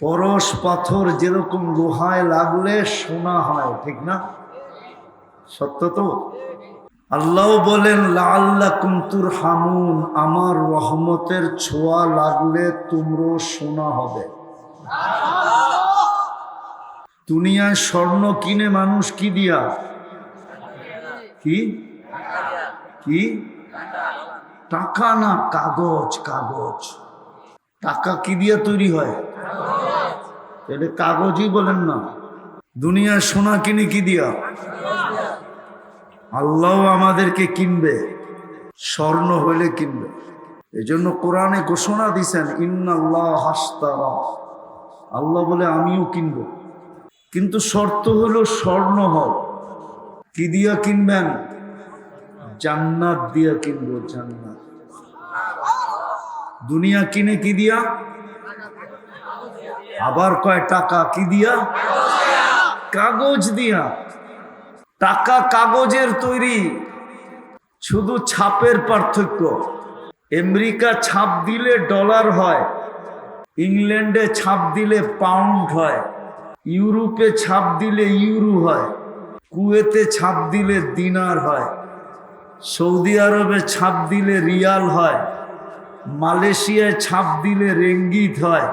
পরশ পাথর যেরকম লোহায় লাগলে সোনা হয়, ঠিক না? সত্য তো? আল্লাহ বলেন লাআল্লাকুম তুরহামুন, আমার রহমতের ছোঁয়া লাগলে তোমরা সোনা হবে। দুনিয়ায় স্বর্ণ কিনে মানুষ কি দিয়া? কি কি টাকা না, কাগজ। কাগজ টাকা কি দিয়া তৈরি হয়? এটা কাগজই বলেন না। দুনিয়ায় সোনা কিনে কি দিয়া? আল্লাহ আমাদেরকে কিনবে, স্বর্ণ হইলে কিনবে। এজন্য কোরআনে ঘোষণা দিছেন ইন্নাল্লাহ হাশতারা, আল্লাহ বলে আমিও কিনবো, কিন্তু শর্ত হলো স্বর্ণ হোক। কি দিয়া কিনবেন? জান্নাত দিয়া কিনবো, জান্নাত। দুনিয়া কিনে কি দিয়া? আবার কয় টাকা কি দিয়া? কাগজ দিয়া। টাকা কাগজের তৈরি, শুধু ছাপের পার্থক্য। আমেরিকা ছাপ দিলে ডলার হয়, ইংল্যান্ডে ছাপ দিলে পাউন্ড হয়, ইউরোপে ছাপ দিলে ইউরো হয়, কুয়েতে ছাপ দিলে দিনার হয়, সৌদি আরবে ছাপ দিলে রিয়াল হয়, মালয়েশিয়ায় ছাপ দিলে রেঙ্গিত হয়,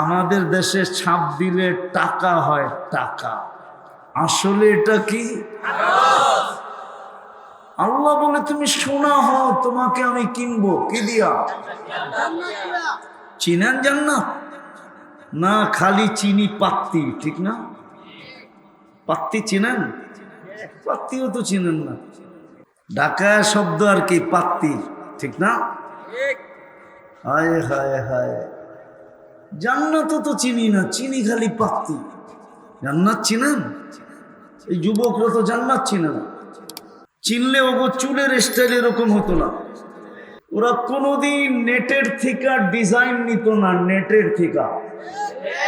আমাদের দেশে ছাপ দিলে টাকা হয়, টাকা। আসলে এটা কি? আল্লাহ বলে তুমি সোনা হও, তোমাকে আমি কিনবো। কি দিয়া? চিনেন জান্নাত? না, খালি চিনি পাত্তি, ঠিক না? পাত্তি চিনেন? পাত্তিও তো চিনেন না। ঢাকায় শব্দ আর কি পাত্তি, ঠিক না? হায় হায় হায়, জান্নাত তো চিনি না, চিনি খালি পাত্তি। জান্নাত চিনেন? এই যুবকরা তো জান্নাত চিনে না। চিনলে ওগো চুলের স্টাইল এরকম হতো না। ওরা কোনোদিন নেটের থেকে ডিজাইন নিত না, নেটের থেকে।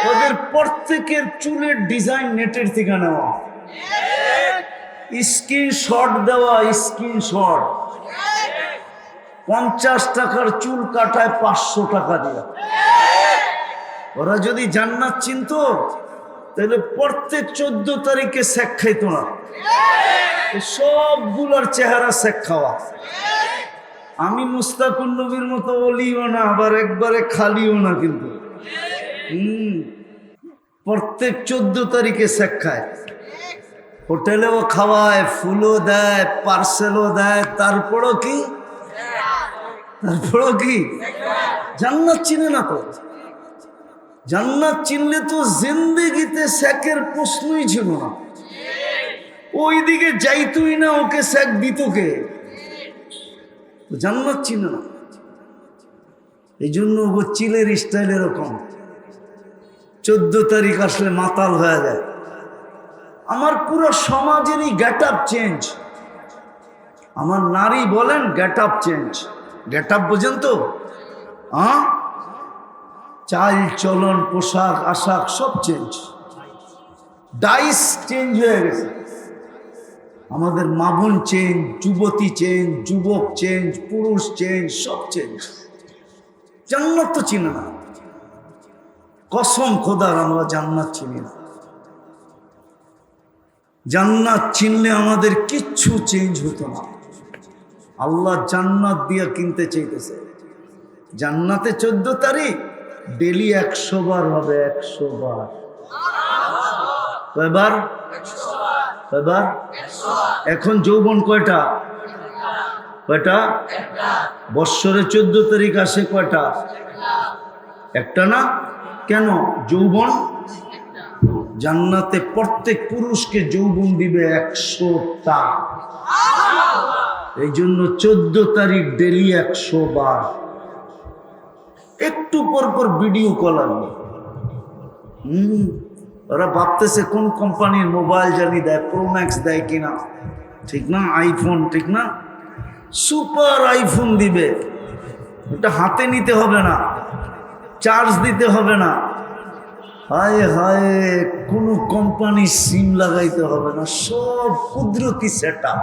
ওদের প্রত্যেকের চুলের ডিজাইন নেটের থেকে নেওয়া, স্ক্রিনশট দেওয়া, স্ক্রিনশট। 50 টাকার চুল কাটায় 500 টাকা দেওয়া। ওরা যদি জান্নাত চিনতো তাহলে প্রত্যেক 14 তারিখে শেখ খাইতো না, সবগুলার চেহারা শেখ খাওয়া। আমি মুস্তাকুন নবীর মতো বলিও না, আবার একবারে খালিও না, কিন্তু প্রত্যেক 14 তারিখে শেখ খায়। হোটেলেও খাওয়ায়, ফুলও দেয়, পার্সেলও দেয়, তারপরও কি? জান্নাত চিনে না তো। জান্নাত চিনলে তো জিন্দেগিতে শেখের প্রশ্নই ছিল না। ওই দিকে যাইতুই না, ওকে শেখ দিত কে? জান্নাত চিনে না। এই জন্য ও চিলের স্টাইল এরকম। 14 তারিখ আসলে মাতাল হয়ে যায়। আমার পুরো সমাজেরই গেট আপ চেঞ্জ। আমার নারী বলেন get up change. Get up বোঝেন তো? চাল চলন, পোশাক আশাক সব চেঞ্জ, ডাইস চেঞ্জ হয়ে গেছে। আমাদের মা বোন চেঞ্জ, যুবতী চেঞ্জ, যুবক চেঞ্জ, পুরুষ চেঞ্জ, সব চেঞ্জ। জান্নাত তো চিনে না। কসম খোদার, আমরা জান্নাত চিনি না। জান্নাত চিনলে আমাদের কিচ্ছু চেঞ্জ হতো না। আল্লাহ জান্নাত দিয়া কিনতে চাইতেছে। জান্নাতে 14 তারিখ ডেলি 100 বার হবে, 100 বার। কয়বার? 100 বার। এখন যৌবন কয়টা? বৎসরে 14 তারিখ আসে কয়টা? একটা না? কেন? যৌবন। জান্নাতে প্রত্যেক পুরুষকে যৌবন দিবে 100টা। এই জন্য 14 তারিখ ডেলি 100 বার। একটু পর পর ভিডিও কল আসবে। ওরা ভাবতেছে কোন কোম্পানির মোবাইল জানি দেয়, প্রো ম্যাক্স দেয় কিনা, ঠিক না? আইফোন, ঠিক না? সুপার আইফোন দিবে। ওটা হাতে নিতে হবে না, চার্জ দিতে হবে না। হায় হায়, কোনো কোম্পানির সিম লাগাইতে হবে না, সব কুদরতি সেটআপ।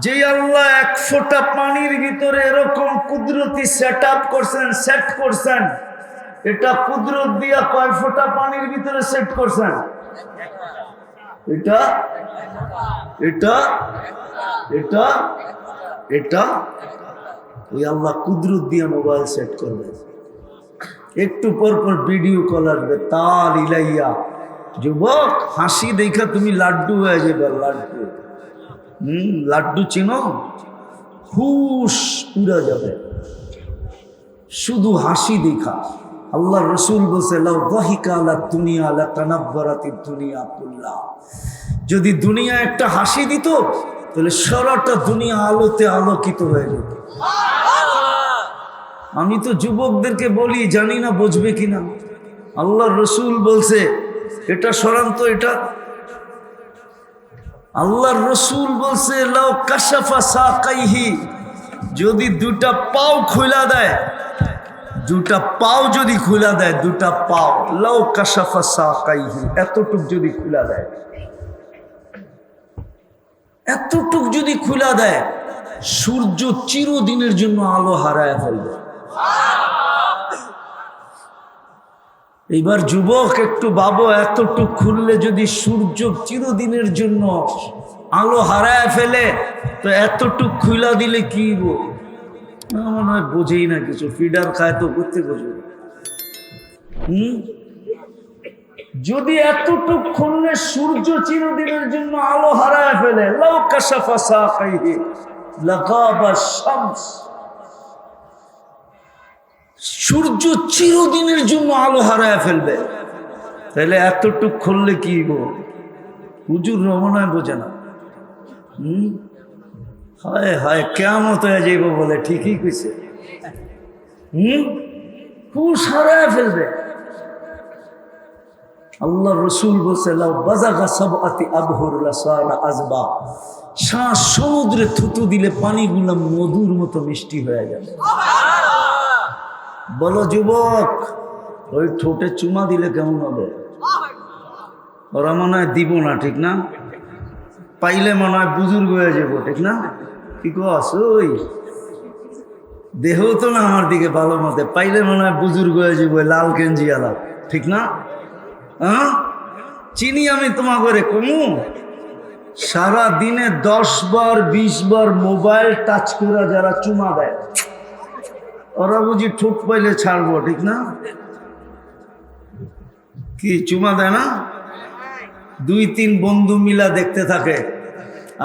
যে আল্লাহ 1 ফোঁটা পানির ভিতরে এরকম কুদরতি সেটআপ করছেন, সেট করছেন, এটা কুদরত দিয়া কয় ফোঁটা পানির ভিতরে সেট করছেন? এটা এটা এটা এটা ওই আল্লাহ কুদরত দিয়া মোবাইল সেট করবে। একটু পর পর ভিডিও কল আসবে, তাল ইলাইয়া। যুবক, হাসি দেখা তুমি লাড্ডু হয়ে যাবে। লাড্ডু, লাড্ডু চিনো? হুশ উড়া যাবে শুধু হাসি দেখা। আল্লাহ রসুল বলছে, লাউ দাহিকা আলা দুনিয়া লাতানাব্বারাতিদ দুনিয়া কুল্লাহা। যদি দুনিয়া একটা হাসি দিত তাহলে সারাটা দুনিয়া আলোতে আলোকিত হয়ে যেত। আমি তো যুবকদেরকে বলি, জানি না বুঝবে কিনা। আল্লাহ রসুল বলছে এটা সরান্ত, এটা আল্লাহ রসুল বলছে, লাউ কাশাফা সাকাইহি, যদি দুটা পাও খুলা দেয়, দুটা পাও যদি খুলা দেয়, দুটা পাও, লাউ কাশাফা সাকাইহি, এতটুক যদি খুলা দেয়, এতটুক যদি খুলা দেয়, সূর্য চিরদিনের জন্য আলো হারায় ফেলবে। এইবার যুবক একটু ভাবো, এতটুক খুললে যদি সূর্য চিরদিনের জন্য আলো হারায় ফেলে, তো এতটুক খুলা দিলে কি মনে হয় বোঝেই না কিছু। ফিডার খায় তো করতে বোঝে। যদি এতটুক খুললে সূর্য চিরদিনের জন্য আলো হারায় ফেলে, লাউ কাশাফা সাকাইহি লাগাবা শামস, সূর্য চিরদিনের জন্য আলো হারায় ফেলবে, তাহলে এতটুক খুললে কি হুজুর রমনায় বোঝে না। হায় হায়, কিয়ামত হয়ে যাইব বলে ঠিকই কইছে। হুশ হারায় ফেলবে। আল্লাহ রসুল বলছে, লাউ বাযাগা সাবআতি আবহুর লাসারা আযবা, শ্বাস সমুদ্রে থুতু দিলে পানিগুলো মধুর মতো মিষ্টি হয়ে যাবে। বলো যুবক, ওই ঠোঁটে চুমা দিলে কেমন হবে? ওরা মনে হয় দিব না, ঠিক না? পাইলে মনে হয় বুজুর্গ হয়ে যাবো, ঠিক না? কি কস? ওই দেহ তো না আমার দিকে ভালো মতে, পাইলে মনে হয় বুজুর্গ হয়ে যাবো, লাল গেঞ্জি আলা, ঠিক না? হ্যাঁ, চিনি আমি তোমার ঘরে কমু। সারা দিনে 10 বার 20 বার মোবাইল টাচ করে যারা চুমা দেয়, ওরা বুঝি ঠোঁট পাইলে ছাড়বো, ঠিক না? কি চুমা দেয় না? 2-3 বন্ধু মিলা দেখতে থাকে,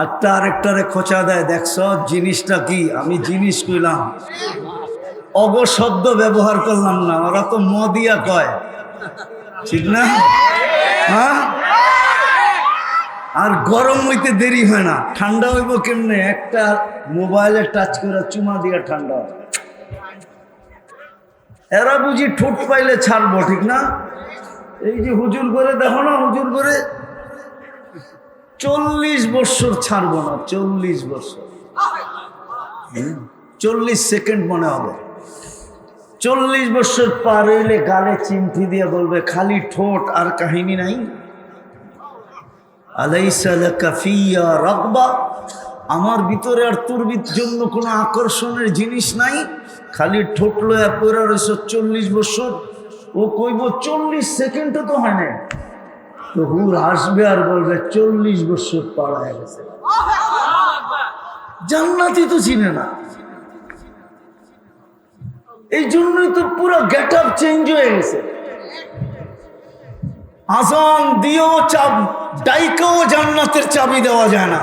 একটা আরেকটারে খোঁচা দেয়, দেখছ জিনিসটা কি? আমি জিনিস কইলাম, অগ শব্দ ব্যবহার করলাম না। ওরা তো মদিয়া কয়, ঠিক না? হ্যাঁ, আর গরম হইতে দেরি হয় না, ঠান্ডা হইব কেমনে? একটা মোবাইলে টাচ করে চুমা দিয়া ঠান্ডা। এরা বুঝি ঠোঁট পাইলে ছাড়বো, ঠিক না? এই যে হুজুর করে দেখো না, হুজুর করে 40 বছর ছাড়বো না, 40 বছর, 40 সেকেন্ড মনে হবে। 40 বছর পার হইলে গালে চিমটি দিয়ে বলবে, খালি ঠোঁট আর কাহিনী নাই। আলাইসা লাকা ফিয়া রাগবা, আমার ভিতরে আর তোর জন্য কোনো আকর্ষণের জিনিস নাই, খালি ঠোঁট লয়া পড়া রয়েছ 40 বছর। ও কইব 40 সেকেন্ডও তো হয় না, তো হুর হাসবে আর বলবে 40 বছর পার হয়ে গেছে। জান্নাতি তো চিনে না। এই জন্যই তো পুরো গেট আপ চেঞ্জ হয়ে গেছে। আজান দিয়েও ডাইকেও জান্নাতের চাবি দেওয়া যায় না,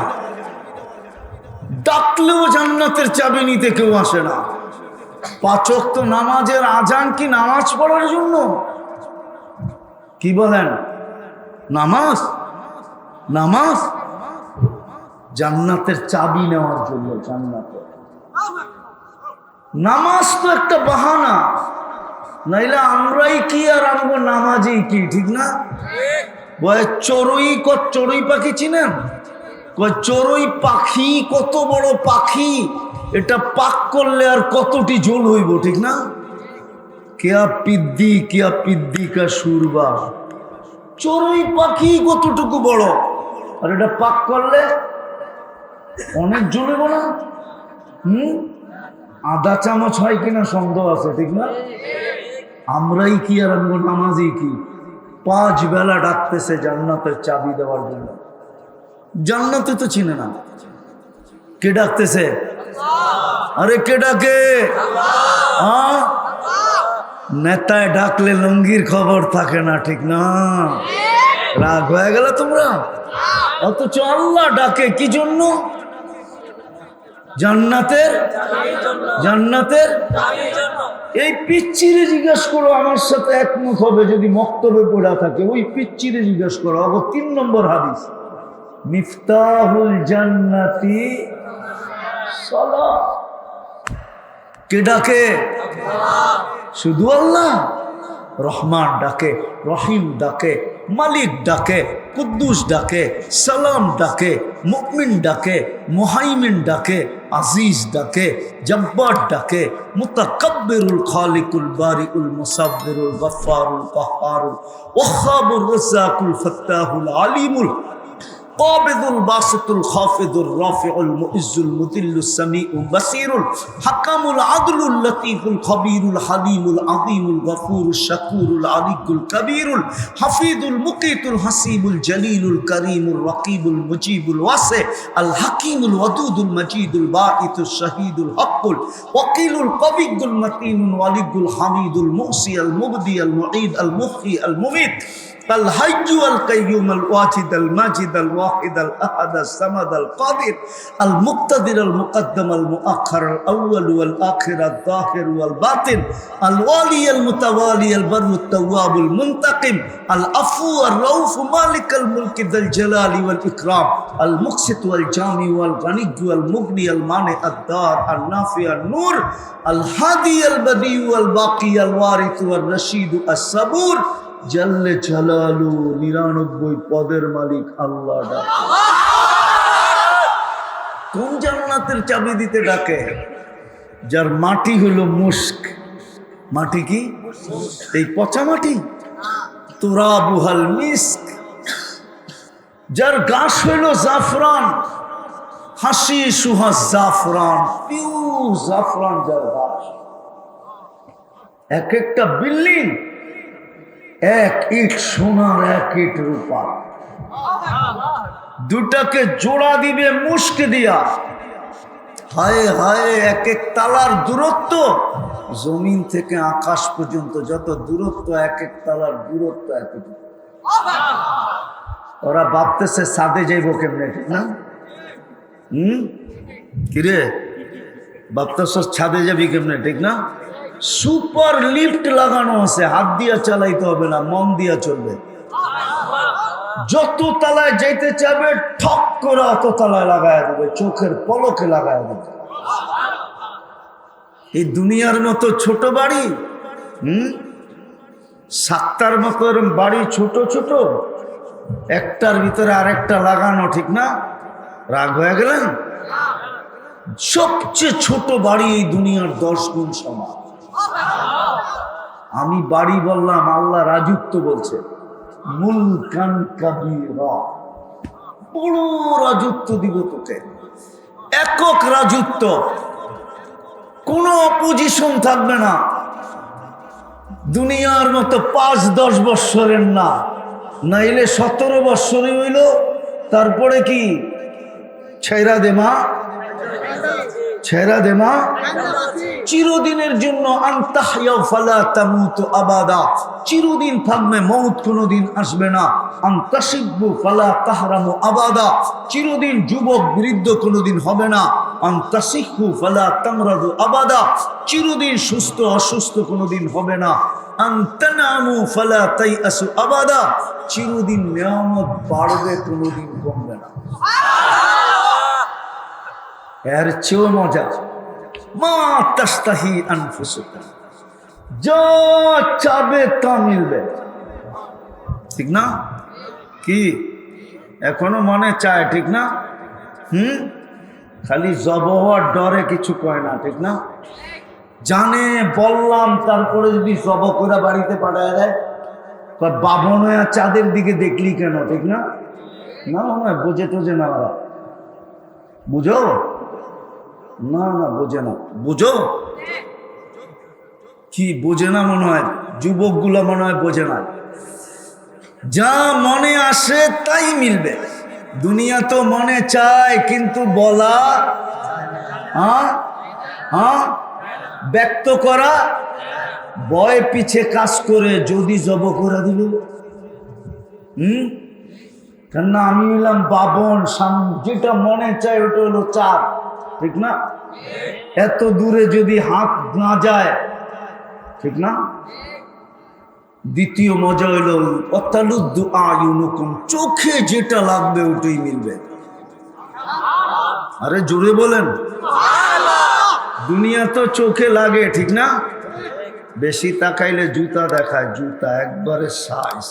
ডাকলেও জান্নাতের চাবি নিতে কেউ আসে না। 5 ওয়াক্ত নামাজের আজান কি নামাজ পড়ার জন্য? কি বলেন? নামাজ, নামাজ জান্নাতের চাবি নেওয়ার জন্য। জান্নাতের নামাজ তো একটা বাহানা, নাইলে আমরাই কি আর আমগো নামাজই কি, ঠিক না? চড়ুই পাখি চিনেন? চড়ুই পাখি কত বড় পাখি, এটা পাক করলে আর কতটি জল হইব, ঠিক না? কিয়া পিদ্দি কা সুরবা, চড়ুই পাখি কতটুকু বড়, আর এটা পাক করলে অনেক জল হইব না? আধা চামচ হয় কিনা সন্দেহ আছে, ঠিক না? আমরাই কি আর আমগো নামাজি কি 5 বেলা ডাকতেছে জান্নাতের চাবি দেওয়ার জন্য। জান্নাতে তো চিনে না। কে ডাকতেছে? আরে কে ডাকে? নেতায় ডাকলে লঙ্গির খবর থাকে না, ঠিক না? রাগ হয়ে গেল তোমরা? অথচ আল্লাহ ডাকে কি জন্য? জান্নাতের জান্নাতের এই পিচ্চিরে জিজ্ঞেস করো, আমার সাথে একমত হবে যদি মক্তবে পড়া থাকে। ওই পিচ্চিরে জিজ্ঞেস করো। আবার 3 নম্বর হাদিস, মিফতাহুল জান্নাতি সালাত। কে ডাকে? শুধু আল্লাহ। রহমান ডাকে, রহিম ডাকে, মালিক ডাকে, কুদ্দুস ডাকে, সালাম ডাকে, মুমিন ডাকে, মুহাইমিন ডাকে, আজিজ ডাকে, জব্বার ডাকে, মুতাকাব্বিরুল খালিকুল বারিউল মুসাব্বিরুল গফফারুল কাহ্হারুল ওয়াহ্হাবুর রাজ্জাকুল ফাত্তাহুল আলিমুল قابض الباسط الخافض الرافع المؤز المذل السميع البصير الحكم العدل اللطيف الخبير الحليم العظيم الغفور الشكور العلي الكبير الحفيظ المقيت الحسيب الجليل الكريم الرقيب المجيب الواسع الحكيم الودود المجيد الباعث الشهيد الحق الوكيل القوي المتين الولي الحميد المؤسي المبدي المعيد المحيي المميت الحي القيوم الواجد الماجد الواحد الأحد الصمد القادر المقتدر المقدم المؤخر الأول والآخر الظاهر والباطن الوالي المتوالي البر التواب المنتقم العفو الرؤوف مالك الملك ذا الجلال والإكرام المقسط والجامع والغني والمغني المانع الدار النافع النور الهادي البديع والباقي الوارث والرشيد الصبور জাল্লে জালালু 99 পদের মালিক আল্লাহ ডাকে। কোন জান্নাতের চাবি দিতে ডাকে? যার মাটি হলো মুস্ক। মাটি কি? এই পচা মাটি। তুরাবুহাল মিস্ক। যার ঘাস হইল জাফরান, হাসি সুহাস জাফরান, পিওর জাফরান যার ঘাস। এক একটা বিল্ডিং 1 ইট সোনার 1 ইট রূপা। দুটাকে জোড়া দিবে মুস্ক দিয়া। হায় হায়, 1 তালার দূরত্ব জমিন থেকে আকাশ পর্যন্ত যত দূরত্ব, 1 তালার দূরত্ব 1। ওরা ভাবতেছে ছাদে যাইব কেমনে, ঠিক না? কিরে ভাবতেছ ছাদে যাবি কেমনে, ঠিক না? সুপার লিফট লাগানো আছে, হাত দিয়া চালাইতে হবে না, মন দিয়া চলবে। যত তালায় যাইতে চাবে ঠক করে অত তালায় লাগায় দেবে, চোখের পলকে লাগায় দেবে। এই দুনিয়ার মতো ছোট বাড়ি, সাতটার মতো এরকম বাড়ি, ছোট ছোট, একটার ভিতরে আরেকটা লাগানো, ঠিক না? রাগ হয়ে গেলেন? সবচেয়ে ছোট বাড়ি এই দুনিয়ার 10 গুণ সমান। আমি বাড়ি বললাম, আল্লাহ রাজত্ব বলছে, মুলকান কাবীরা, বড় রাজত্ব দিব তোকে, একক রাজত্ব, কোন অপোজিশন থাকবে না। দুনিয়ার মতো 5-10 বৎসরের না, নাইলে 17 বৎসরই হইল, তারপরে কি ছেড়া দে মা, ছেড়া দে মা, চিরদিনের জন্য। আনতাহইয়া ফালা তামুতু আবাদা, চিরদিন থাকবে, মউত কোনদিন আসবে না। আনতাশিব্বু ফালা তাহরামু আবাদা, চিরদিন যুবক বৃদ্ধ কোনদিন হবে না। আনতাসিহু ফালা তামরাদু আবাদা, চিরদিন সুস্থ অসুস্থ কোনদিন হবে না। আনতানামু ফালা তাইআসু আবাদা, চিরদিন নিয়ামত বাড়বে, কোনদিন কমবে না। এর চেয়েও মজা, মা তাস্তাহি আনফুসুকুম, যা চাবে তা মিলবে, ঠিক না? কি এখনো মনে চায়, ঠিক না? খালি জব হওয়ার ডরে কিছু কয় না, ঠিক না? জানে বললাম, তারপরে যদি জব করে বাড়িতে পাঠায় দেয়, বাবনয়া চাঁদের দিকে দেখলি কেন, ঠিক না? না না, বোঝে টোঝে না, ওরা বুঝো না, না বোঝে না, বুঝো। কি বোঝে না মনে হয়, যুবকগুলো মনে হয় বোঝে না। যা মনে আসে তাই মিলবে। দুনিয়া তো মনে চায় কিন্তু বলা, ব্যক্ত করা, বয় পিছে কাজ করে যদি জব করে দিল। কেননা আমি হইলাম বাবন, যেটা মনে চায় ওটা হলো চাপ, ঠিক না? এত দূরে যদি হাত না যায়, ঠিক না? দ্বিতীয় মজা হইল অতালুদ্দু আয়ুনুকুম, চোখে যেটা লাগবে ওটাই মিলবে। আরে জোরে বলেন। দুনিয়া তো চোখে লাগে, ঠিক না? বেশি তাকাইলে জুতা দেখায়, জুতা একবারে সাইজ,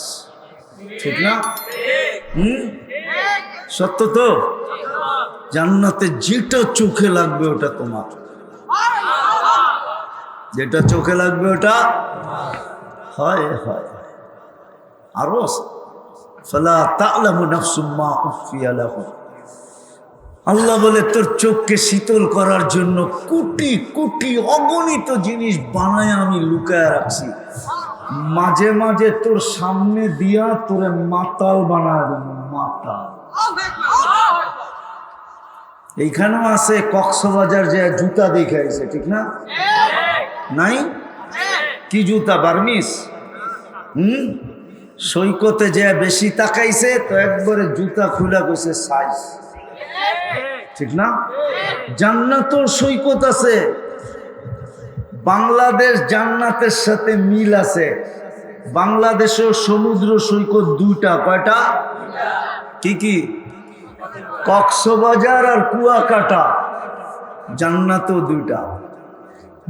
ঠিক না? সত্য তো। জান্নাতে যেটা চোখে লাগবে ওটা তোমার, যেটা চোখে লাগবে ওটা হয় হয়। আরো ফালা তা'লামু নাফসুম মা উখফিয়া লাহুম, আল্লাহ বলে তোর চোখকে শীতল করার জন্য কোটি কোটি অগণিত জিনিস বানায় আমি লুকায় রাখছি। মাঝে মাঝে তোর সামনে দিয়া তোরে মাতাল বানায় দেব, মাতাল। এইখানেও আছে কক্সবাজার যে জুতা দেখাইছে, ঠিক না? নাই? কি জুতা? বার্মিস। সৈকতে যে বেশি তাকাইছে তো একবারে জুতা খুলা কইছে সাইজ, ঠিক না? জান্নাতের সৈকত আছে, বাংলাদেশ জান্নাতের সাথে মিল আছে। বাংলাদেশেও সমুদ্র সৈকত দুইটা, কয়টা? কি কি? কক্সবাজার আর কুয়াকাটা। জান্নাতও দুইটা।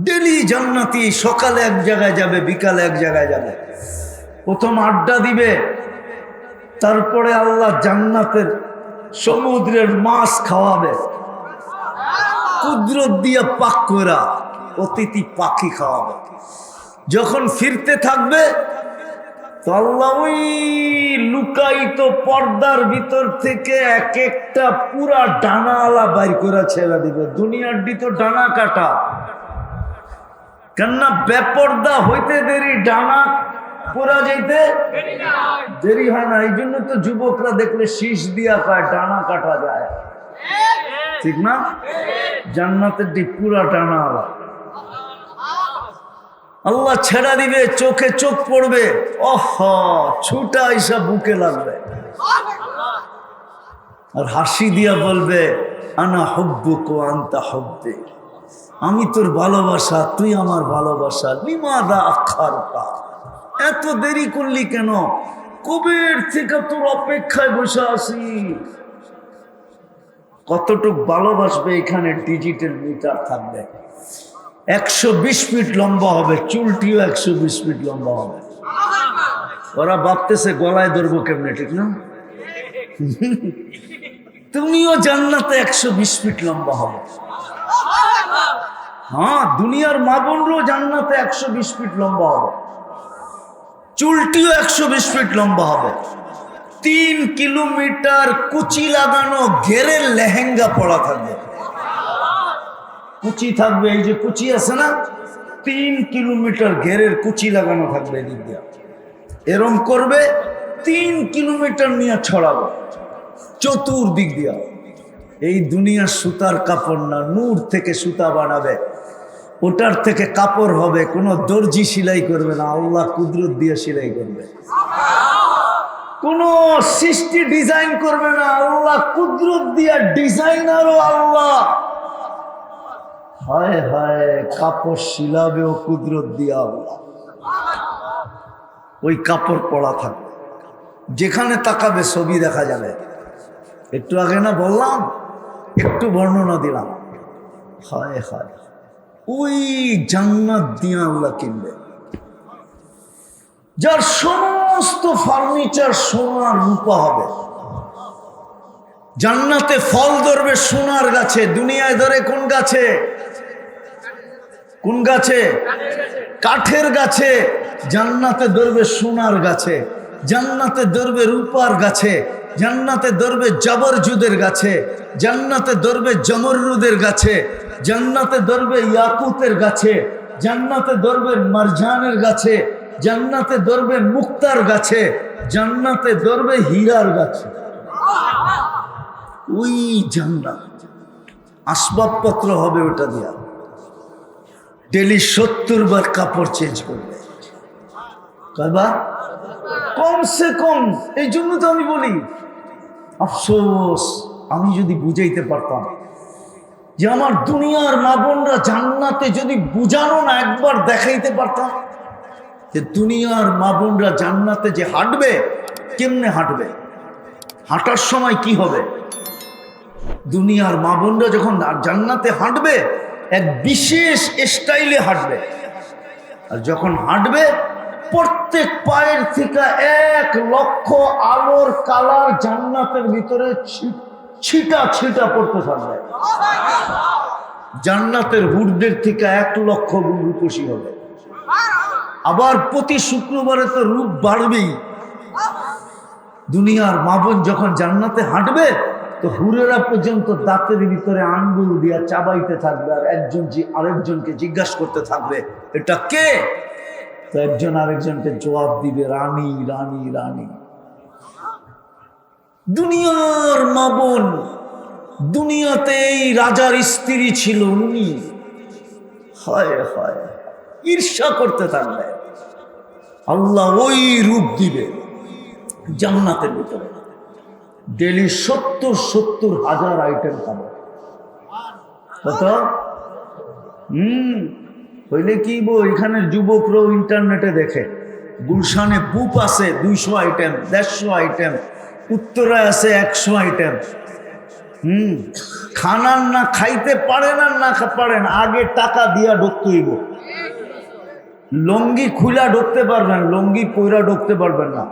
ডেলি জান্নাতি সকালে এক জায়গায় যাবে, বিকালে এক জায়গায় যাবে। প্রথম আড্ডা দিবে, তারপরে আল্লাহ জান্নাতের সমুদ্রের মাছ খাওয়াবে, কুদরত দিয়ে পাক করা অতিথি পাখি খাওয়াবে। যখন ফিরতে থাকবে তো আল্লাহ ওই লুকায়িত পর্দার ভিতর থেকে এক একটা পুরা ডানাওয়ালা বাইর করে ছেড়ে দিবে। দুনিয়ার তো ডানা কাটা, কেননা বেপর্দা হইতে দেরি, ডানা পুরা যাইতে দেরি হয় না। এই জন্য তো যুবকরা দেখলে শীষ দিয়া পায়, ডানা কাটা যায়, ঠিক না? জান্নাতের পুরা ডানাওয়ালা আল্লাহ ছেড়া দিবে, চোখে চোখ পড়বে, ছুটা আইসা বুকে লাগবে আর হাসি দিয়া বলবে আনা হুব্বুক ওয়া আনতা হুব্বি, আমি তোর ভালোবাসা, তুই আমার ভালোবাসা। লিমাদা আখারতা, এত দেরি করলি কেন? কবের থেকে তোর অপেক্ষায় বসে আছি। কতটুক ভালোবাসবে এখানে ডিজিটাল মিটার থাকবে। 120 ফিট লম্বা হবে, চুলটিও 120 ফিট লম্বা হবে। ওরা ভাবতেছে গলায় ধরবো কেমনে, ঠিক না? তুমিও জান্নাতে 120 ফিট লম্বা হবে। হ্যাঁ, দুনিয়ার মা বোনরও জান্নাতে 120 ফিট লম্বা হবে, চুলটিও 120 ফিট লম্বা হবে। 3 কিলোমিটার কুচি লাগানো ঘেরের লেহেঙ্গা পরা থাকবে। কুচি থাকবে, এই যে কুচি আছে না, 3 কিলোমিটার ঘেরের কুচি লাগানো থাকবে। এদিক দিয়ে এরম করবে, 3 কিলোমিটার নিয়ে ছড়াবে চতুর্দিক দিয়া। এই দুনিয়ার সুতার কাপড় না, নূর থেকে সুতা বানাবে, ওটার থেকে কাপড় হবে। কোনো দর্জি সেলাই করবে না, আল্লাহ কুদরত দিয়ে সেলাই করবে। কোন সৃষ্টি ডিজাইন করবে না, আল্লাহ কুদরত দিয়া ডিজাইনারও আল্লাহ। হায় হায়, কাপড় শিলাবেও কুদরত দিয়া আল্লাহ। ওই কাপড় পরা থাকবে, যেখানে তাকাবে ছবি দেখা যাবে। একটু আগে না বললাম, একটু বর্ণনা দিলাম। হায় হায়, ওই জান্নাত দিয়া আল্লাহ কিনবে, যার সমস্ত ফার্নিচার সোনার রূপা হবে। জান্নাতে ফল ধরবে সোনার গাছে। দুনিয়ায় ধরে কোন গাছে? কোন গাছে? কাঠের গাছে। জান্নাতে ধরবে সোনার গাছে, জান্নাতে ধরবে রূপার গাছে, জান্নাতে ধরবে জবরজুদের গাছে, জান্নাতে ধরবে জমরুদের গাছে, জান্নাতে ধরবে ইয়াকুতের গাছে, জান্নাতে ধরবেন মারজানের গাছে, জান্নাতে ধরবেন মুক্তার গাছে, জান্নাতে ধরবে হীরার গাছে। ওই জান্নাত আসবাবপত্র হবে ওটা দিয়া। ডেলি 70 বার কাপড় চেঞ্জ করবে। কয়বার? কমসে কম। এই জন্য তো আমি বলি, আফসোস আমি যদি বুঝাইতে পারতাম যে আমার দুনিয়ার মা বোনরা জান্নাতে, যদি বুঝানো না একবার দেখাইতে পারতাম যে দুনিয়ার মা বোনরা জান্নাতে যে হাঁটবে, কেমনে হাঁটবে, হাঁটার সময় কি হবে। দুনিয়ার মা বোনরা যখন জান্নাতে হাঁটবে এক বিশেষ স্টাইলে হাঁটবে, আর যখন হাঁটবে প্রত্যেক পায়ের থেকে 1 লক্ষ আলোর কালার জান্নাতের ভিতরে ছিটা ছিটা পড়তে থাকবে। জান্নাতের হুরদের থেকে 1 লক্ষ গুণ রূপসী হবে। আবার প্রতি শুক্রবারে তো রূপ বাড়বেই। দুনিয়ার মা বোন যখন জান্নাতে হাঁটবে তো হুরেরা পর্যন্ত দাঁতের ভিতরে আঙ্গুল দিয়া চাবাইতে থাকবে, আর আরেকজনকে জিজ্ঞাসা করতে থাকবে এটা কে। তো একজন আরেকজনকে জবাব দিবে রানী রানী রানী। দুনিয়ার মা বোন, দুনিয়াতে এই রাজার স্ত্রী ছিল উনি, হায় হায় ঈর্ষা করতে থাকবে। আল্লাহ ওই রূপ দিবে জান্নাতের ভিতরে। ডেলি 70 হাজার আইটেম খাবে। কত? হইলে কি এখানে যুবকরাও ইন্টারনেটে দেখে, গুলশানে পুপ আছে 200 আইটেম, 150 আইটেম, উত্তরায় আছে 100 আইটেম। খানার না খাইতে পারেন আর না পারেন, আগে টাকা দিয়া ঢুকতে হইব। লঙ্গি খুলা ঢুকতে পারবেন, লঙ্গি পয়রা ঢুকতে পারবেন না।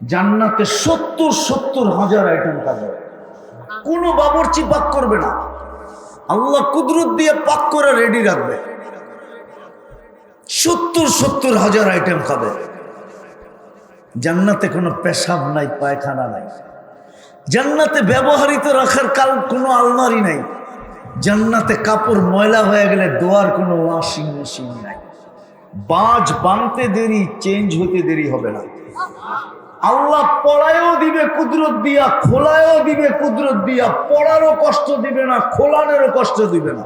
জান্নাতে 70 হাজার আইটেম খাবে। কোনো বাবুর্চি পাক করবে না, আল্লাহ কুদরত দিয়ে পাক করে রেডি রাখবে। 70 হাজার আইটেম খাবে। জান্নাতে কোনো পেশাব নাই, পায়খানা নাই। জান্নাতে ব্যবহৃত রাখার কোনো আলমারি নাই। জান্নাতে কাপড় ময়লা হয়ে গেলে ধোয়ার কোনো ওয়াশিং মেশিন নাই। বাজ বাঁধতে দেরি, চেঞ্জ হতে দেরি হবে না। আল্লাহ পড়ায়ও দিবে কুদরত দিয়া, খোলায়ও দিবে কুদরত দিয়া। পড়ারও কষ্ট দিবে না, খোলানেরও কষ্ট দিবে না।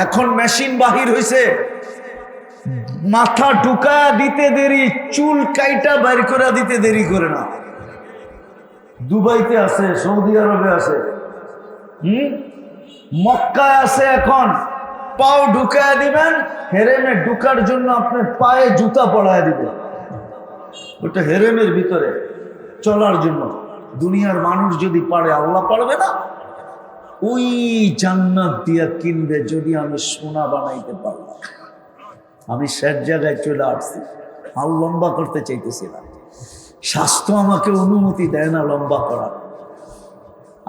এখন মেশিন বাহির হয়েছে, মাথা ঢুকা দিতে দেরি, চুল কাইটা বাইর করে দিতে দেরি করে না। দুবাইতে আছে, সৌদি আরবে আছে, মক্কায় আছে। এখন পাও ঢুকায় দিবেন, হেরেমে ঢুকার জন্য আপনার পায়ে জুতা পড়ায় দিবেন। ওটা হেরেমের ভিতরে চলার জন্য। দুনিয়ার মানুষ যদি পারে, আল্লাহ পারবে না? ওই জান্নাত দিয়া কিনবে যদি আমি সোনা বানাইতে পারলাম। আমি শেষ জায়গায় চলে আসছি, আর লম্বা করতে চাইতেছি না। স্বাস্থ্য আমাকে অনুমতি দেয় না লম্বা করার,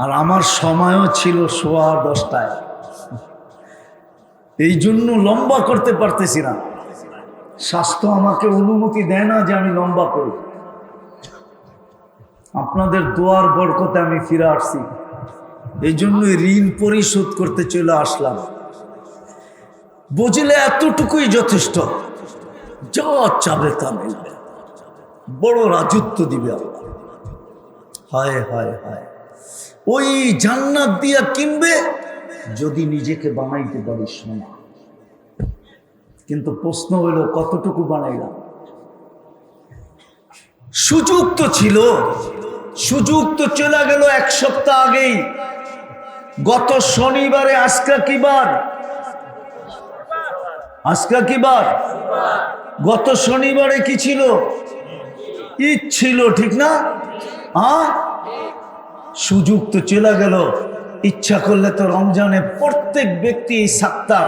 আর আমার সময়ও ছিল 10:15। এই জন্য লম্বা করতে পারতেছি না। স্বাস্থ্য আমাকে অনুমতি দেয় না যে আমি লম্বা করি। আপনাদের দোয়ার বরকতে আমি ফিরে আসছি, এই জন্য ঋণ পরিশোধ করতে চলে আসলাম। বুঝলে এতটুকুই যথেষ্ট, যা চাবে তা মিলবে। বড় রাজত্ব দিবে আল্লাহ। হায় হায় হায়, ওই জান্নাত দিয়া কিনবে যদি নিজেকে বানাইতে পারিস না। কিন্তু প্রশ্ন হইল কতটুকু বানাইলাম। সুযোগ তো ছিল, সুযোগ তো চলে গেল 1 সপ্তাহ আগেই। গত শনিবারে, আজকে কি বার? আজকে কি বার? গত শনিবারে কি ছিল? ঈদ ছিল, ঠিক না? সুযোগ তো চলে গেল। ইচ্ছা করলে তো রমজানে প্রত্যেক ব্যক্তি এই সাত্তার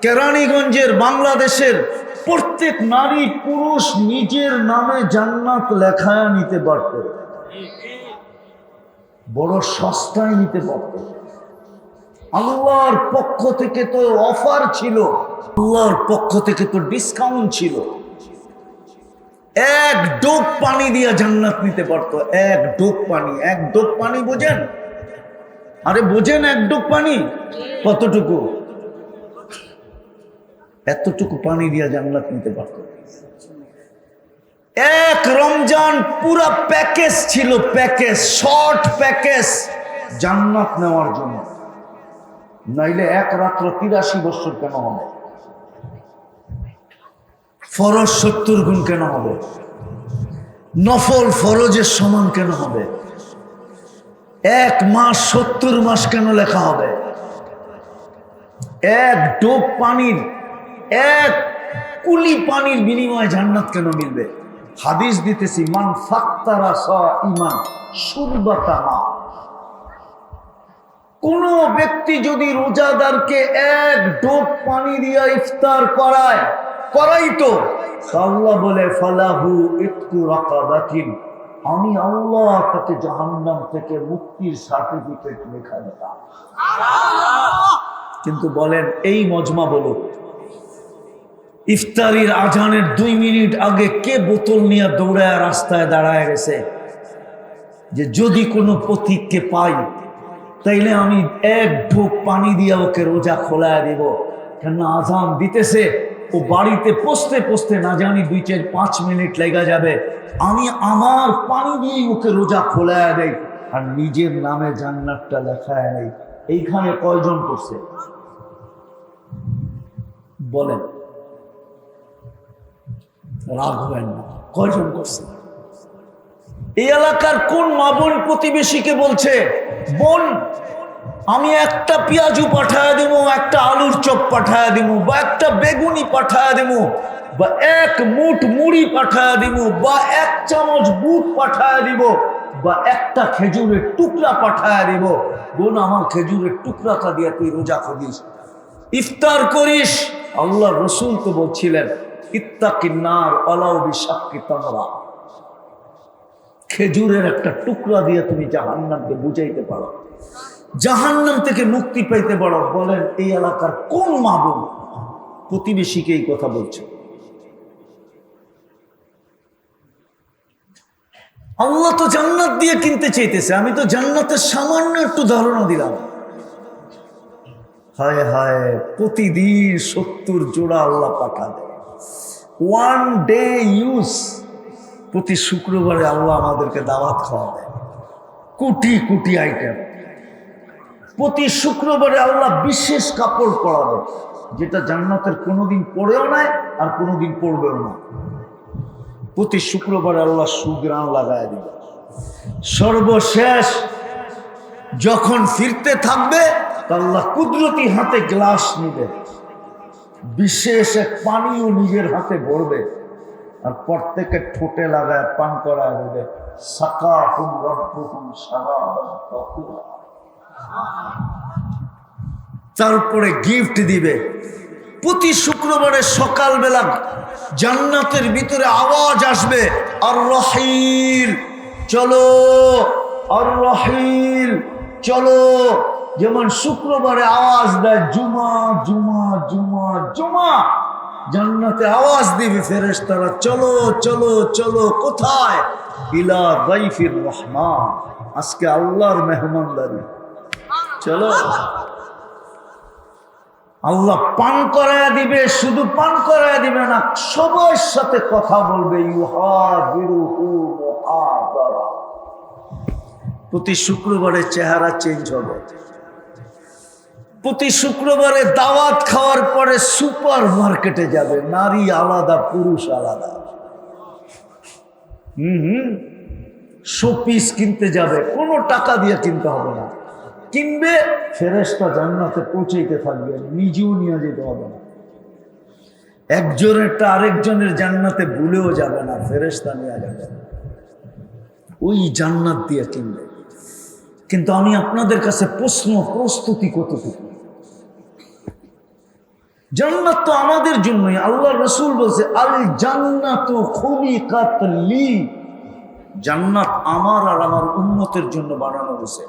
কেরানীগঞ্জের, বাংলাদেশের প্রত্যেক নারী পুরুষ নিজের নামে জান্নাত লেখায় নিতে পারত। বড় সস্তায় নিতে পারত। আল্লাহর পক্ষ থেকে তো অফার ছিল, আল্লাহর পক্ষ থেকে তো ডিসকাউন্ট ছিল। 1 ডোব পানি দিয়ে জান্নাত নিতে পারত। 1 ডোব পানি। 1 ডোব পানি বোঝেন? আরে বোঝেন 1 ডোব পানি কতটুকু? এতটুকু পানি দিয়া জান্নাত নিতে পারত। এক রমজান পুরা প্যাকেজ ছিল, প্যাকেজ, শর্ট প্যাকেজ জান্নাত নেওয়ার জন্য। নাইলে এক রাত্র 83 বছর কেন হবে? ফরজ 70 গুণ কেন হবে? নফল ফরজের সমান কেন হবে? এক মাস 70 মাস কেন লেখা হবে? এক ডোব পানির, এক কুলি পানির বিনিময়ে জান্নাত কেন মিলবে? হাদিস দিতেছি, মান ফাত্তারা সাইমান শুরবাতা মা। কোন ব্যক্তি যদি রোজাদারকে এক ডোব পানি দিয়া ইফতার করাইতো, আল্লাহ বলে ফালাহু ইতকু রাকাবাতিন, আমি আল্লাহ তাকে জাহান্নাম থেকে মুক্তির সার্টিফিকেট লেখা দিতাম। কিন্তু বলেন, এই মজমা বলুক, ইফতারির আজানের 2 মিনিট আগে কে বোতল নিয়ে দৌড়ায় রাস্তায় দাঁড়ায় গেছে যে যদি কোনো পথিককে পাই তাইলে আমি এক ঢোক পানি দিয়ে ওকে রোজা খোলায় দিব? কেন আজান দিতেছে, ও বাড়িতে পৌঁছতে না জানি 2-4-5 মিনিট লেগে যাবে, আমি আমার পানি দিয়েই ওকে রোজা খোলায় দেই, আর নিজের নামে জান্নাতটা লেখায় নেই। এইখানে কয়জন করছে বলেন? রাগ হবেন না, কয়জন করছে? এই এলাকার কোন মা বোন প্রতিবেশীকে বলছে, বোন আমি একটা পেঁয়াজু পাঠায় দেব, একটা আলুর চপ পাঠায় দেব, বা একটা বেগুনি পাঠায় দেব, বা এক মুঠ মুড়ি পাঠায় দিব, বা 1 চামচ বুট পাঠায় দিব, বা একটা খেজুরের টুকরা পাঠায় দিব, বোন আমার খেজুরের টুকরাটা দিয়ে তুই রোজা করিস, ইফতার করিস। আল্লাহ রসুল তো বলছিলেন, ইত্তাকিন নার ওয়ালাউ বিশাক্কি তামরা, খেজুরের একটা টুকরা দিয়ে তুমি জাহান্নামকে বুঝাইতে পারো, জাহান্নাম থেকে মুক্তি পাইতে পারো। বলেন, এই এলাকার কোন মা বোন প্রতিবেশীকে এই কথা বলছে? আল্লাহ তো জান্নাত দিয়ে কিনতে চাইতেছে, আমি তো জান্নাতের সামান্য একটু ধারণা দিলাম। হায় হায়, প্রতিদিন 70 জোড়া আল্লাহ পাঠাবে, 1 ডে ইউজ। প্রতি শুক্রবারে আল্লাহ আমাদেরকে দাওয়াত খাওয়াবে, কোটি কোটি আইটেম। প্রতি শুক্রবারে আল্লাহ বিশেষ কাপড় পরাবে, যেটা জান্নাতের কোনোদিন পরেও নাই আর কোনোদিন পরবেও না। প্রতি শুক্রবারে আল্লাহ সুগ্রাণ লাগায় দিবে। সর্বশেষ যখন ফিরতে থাকবে, আল্লাহ কুদরতি হাতে গ্লাস নিবে, বিশেষ এক পানিও নিজের হাতে ভরবে, আর প্রত্যেকের ঠোঁটে লাগায় পান করায় দেবে, সাকাহুম রাব্বুহুম শারাবান তাহুরা। তারপরে গিফট দিবে। প্রতি শুক্রবারে সকালবেলা জান্নাতের ভিতরে আওয়াজ আসবে, আর রহিল চলো, আর রহিল চলো। যেমন শুক্রবারে আওয়াজ দেয় জুমা জুমা জুমা জুমা, জান্নাতে আওয়াজ দিবে ফেরেশতারা, চলো চলো চলো। কোথায়? ইলা দাইফির রহমান, আজকে আল্লাহর মেহমানদারি, চলো। আল্লাহ পান করায় দিবে, শুধু পান করায় দিবে না, সবার সাথে কথা বলবে। প্রতি শুক্রবারে চেহারা চেঞ্জ হবে। প্রতি শুক্রবারে দাওয়াত খাওয়ার পরে সুপার মার্কেটে যাবে, নারী আলাদা পুরুষ আলাদা। শোপিস কিনতে যাবে, কোনো টাকা দিয়ে কিনতে হবে না, কিনবে, ফেরেশতা জান্নাতে পৌঁছাইতে থাকবে, নিজেও নিয়ে যেতে হবে না। একজনেরটা আরেকজনের জান্নাতে ভুলেও যাবে না, ফেরেশতা নিয়ে যাবে, ওই জান্নাত দিয়ে কিনবে। কিন্তু আমি আপনাদের কাছে প্রশ্ন, প্রস্তুতি কতটুকু? জান্নাত তো আমাদের জন্যই, আল্লাহ রাসূল বলছে আল জান্নাতু খুলিকাত লি, জান্নাত আমার আর আমার উম্মতের জন্য বানানো হয়েছে।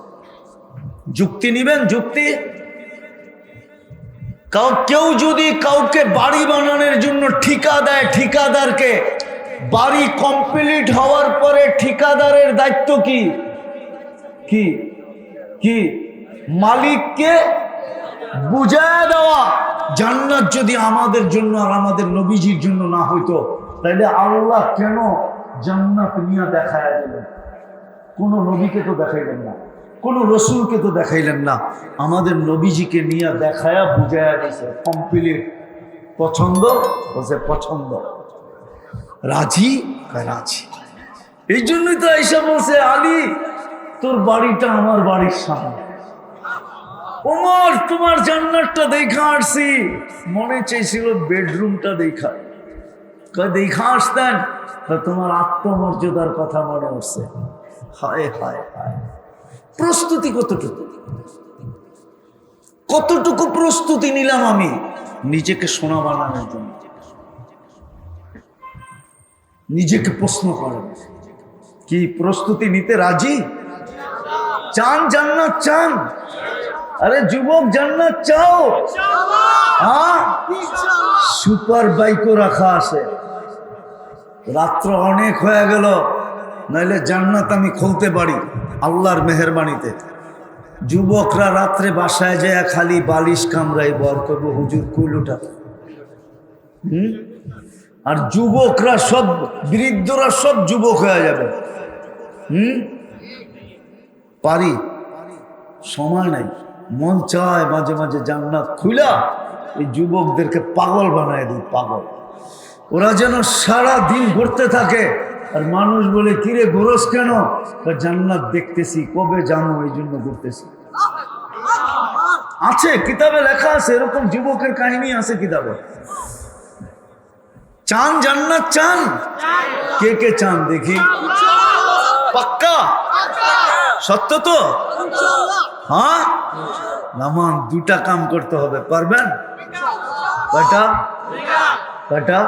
যুক্তি নিবেন? যুক্তি? কেউ যদি কাউকে বাড়ি বানানোর জন্য ঠিকা দেয়, ঠিকাদারকে, বাড়ি কমপ্লিট হওয়ার পরে ঠিকাদারের দায়িত্ব কি? কি কি? মালিককে বুঝায় দেওয়া। জান্নাত যদি আমাদের জন্য আর আমাদের নবীজির জন্য না হইতো তাহলে আল্লাহ কেন জান্নাত নিয়ে দেখায় দিলেন? কোন নবীকে তো দেখাইলেন না, কোন রসুলকে তো দেখাইলেন না, আমাদের নবীজিকে নিয়ে দেখায়া বুঝায়া দিয়েছে কমপ্লিট। পছন্দ বলছে পছন্দ, রাজি রাজি। এই জন্যই তো আয়েশা বলছে আলী তোর বাড়িটা আমার বাড়ির সামনে, ওমর তোমার জান্নাতটা দেখা আসছি, মনে চাইছিল বেডরুমটা দেখা দেখা আসতেন, তোমার আত্মমর্যাদার কথা মনে উঠছে। হায় হায় হায়, প্রস্তুতি কতটুকু, কতটুকু প্রস্তুতি নিলাম আমি নিজেকে সোনা বানানোর জন্য। নিজেকে প্রশ্ন করেন, কি প্রস্তুতি নিতে রাজি? চান জান্নাত চান? আরে যুবক জান্নাত চাও? হ্যাঁ, সুপার বাইকও রাখা আছে। রাত্র অনেক হয়ে গেল, নাইলে জান্নাত আমি খুলতে পারি আল্লাহর মেহেরবানিতে। যুবকরা রাত্রে বাসায় যায় খালি বালিশ কামড়াই বর করবো হুজুর কুলুটা। আর যুবকরা সব, বৃদ্ধরা সব যুবক হয়ে যাবে। পারি, সময় নাই, মন চায় মাঝে মাঝে জান্নাত খুলা এই যুবকদেরকে পাগল বানায় দিই, পাগল। ওরা যেন সারা দিন ঘুরতে থাকে, আর মানুষ বলে কিরে ঘুরোস কেন? জান্নাত দেখতেছি, কবে জানো এই জন্য ঘুরতেছি। আছে কিতাবে লেখা আছে, এরকম যুবকের কাহিনী আছে কিতাবে। চান জান্নাত চান? কে কে চান দেখি? পাক্কা সত্য তো? হ্যাঁ, নামান দুটা কাম করতে হবে, পারবেন? কয়টা? কয়টা?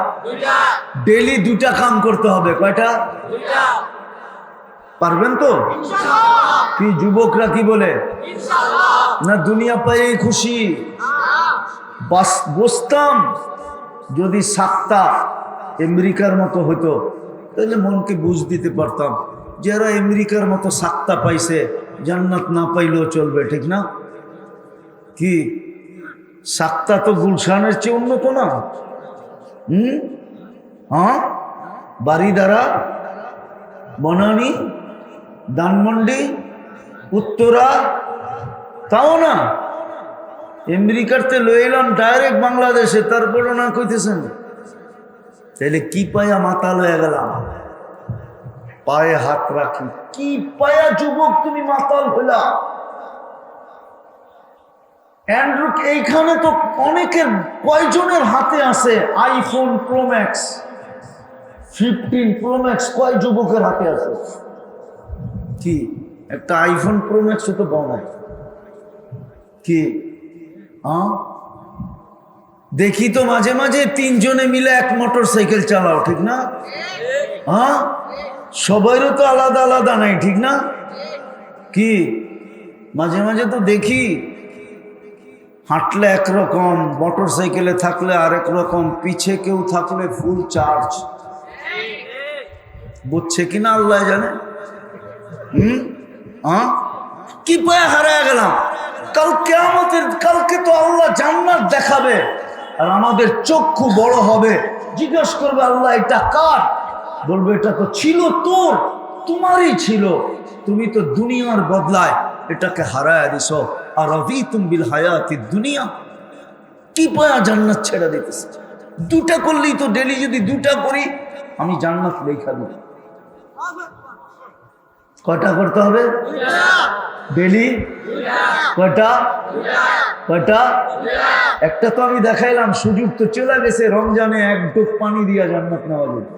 ডেলি দুটা কাম করতে হবে। কয়টা? পারবেন তো? কি যুবকরা কি বলে? না দুনিয়া পাই খুশি। বসতাম যদি সাতটা আমেরিকার মতো হতো তাহলে মনকে বুঝ দিতে পারতাম, যারা আমেরিকার মতো সাতটা পাইছে জান্নাত না পাইলেও চলবে, ঠিক না? কি সাতটা তো গুলশানের চেয়ে উন্নত না? হ্যাঁ, বাড়িদারা, বনানী, ধানমন্ডি, উত্তরা, তাও না। আমেরিকাতে লইলাম ডাইরেক্ট বাংলাদেশে, তারপরও না কইতেছেন। তাইলে কি পায়া মাতাল হয়ে গেলাম? পায়ে হাত রাখি, কি পায়া যুবক তুমি মাতাল হইলা? অ্যান্ড্রয়েড এইখানে তো অনেকের, কয়জনের হাতে আছে iPhone pro max, 15 pro max? কয় যুবকের হাতে আছে? কি একটা আইফোন প্রো ম্যাক্স তো পাও না? কি দেখি তো মাঝে মাঝে তিনজনে মিলে এক মোটর সাইকেল চালাও, ঠিক না? হ্যাঁ, সবাইরও তো আলাদা আলাদা নাই, ঠিক না? কি মাঝে মাঝে তো দেখি হাঁটলে একরকম, মোটর সাইকেলে থাকলে আরেক রকম, পিছে কেউ থাকলে ফুল চার্জ। বুঝছে কিনা আল্লাহ জানে। কি পায়ে হারায় গেলাম? কাল কিয়ামতের, কালকে তো আল্লাহ জান্নাত দেখাবে আর আমাদের চক্ষু বড় হবে, জিজ্ঞাসা করবে আল্লাহ এটা কার? বলবে এটা তো ছিল তোর, তোমারই ছিল, তুমি তো দুনিয়ার বদলায় এটাকে হারায় দিছো। আর রাদিতুম বিল হায়াতি দুনিয়া, কি পায়া জান্নাত ছেড়ে দিতেছে? দুটা করলেই তো, ডেলি যদি দুটা করি আমি জান্নাত লেখা দিব। কয়টা করতে হবে ডেলি? কয়টা? কয়টা? একটা তো আমি দেখাইলাম, সুযোগ তো চলে গেছে, রমজানে এক ডোক পানি দিয়া জান্নাত নেওয়া যেত।